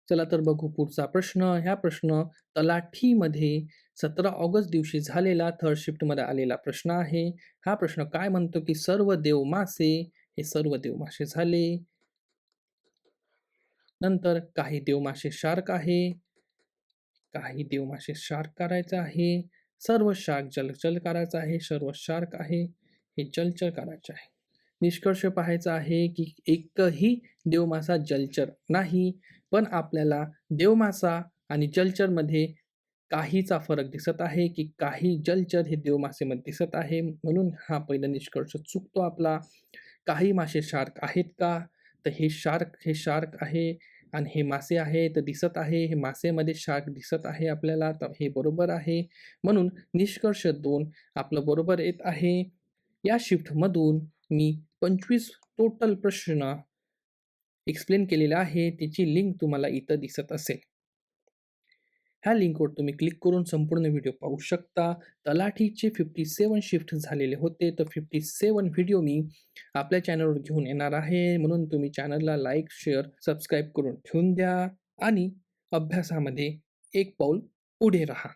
चला तर बघू पुढचा प्रश्न. ह्या प्रश्न तलाठीमध्ये 17 ऑगस्ट दिवशी झालेला थर्ड शिफ्टमध्ये आलेला प्रश्न आहे. हा प्रश्न काय म्हणतो, की सर्व देव मासे, हे सर्व देव मासे झाले. नंतर काही देव मासे शार्क आहे. काही देव मासे शार्क करायचं आहे. सर्व शार्क जलचर करायचं आहे. सर्व शार्क आहे हे जलचर करायचे आहे. निष्कर्ष पाहायचा आहे, की एकही देवमासा जलचर नाही. पण आपल्याला देवमासा आणि जलचरमध्ये काहीचा फरक दिसत आहे, की काही जलचर हे देवमासेमध्ये दिसत आहे. म्हणून हा पहिला निष्कर्ष चुकतो आपला. काही मासे शार्क आहेत का? तर हे शार्क आहे आणि हे मासे आहे तर दिसत आहे. हे मासेमध्ये शार्क दिसत आहे आपल्याला, तर हे बरोबर आहे. म्हणून निष्कर्ष 2 आपलं बरोबर येत आहे. या शिफ्टमधून मी 25 टोटल प्रश्न एक्सप्लेन केलेला आहे. त्याची लिंक तुम्हाला इथं दिसत असेल. ह्या लिंकवर तुम्ही क्लिक करून संपूर्ण व्हिडिओ पाहू शकता. तलाठीचे 57 शिफ्ट झालेले होते. तर 57 व्हिडिओ मी आपल्या चॅनलवर घेऊन येणार आहे. म्हणून तुम्ही चॅनलला लाईक, शेअर, सबस्क्राईब करून ठेवून द्या आणि अभ्यासामध्ये एक पाऊल पुढे राहा.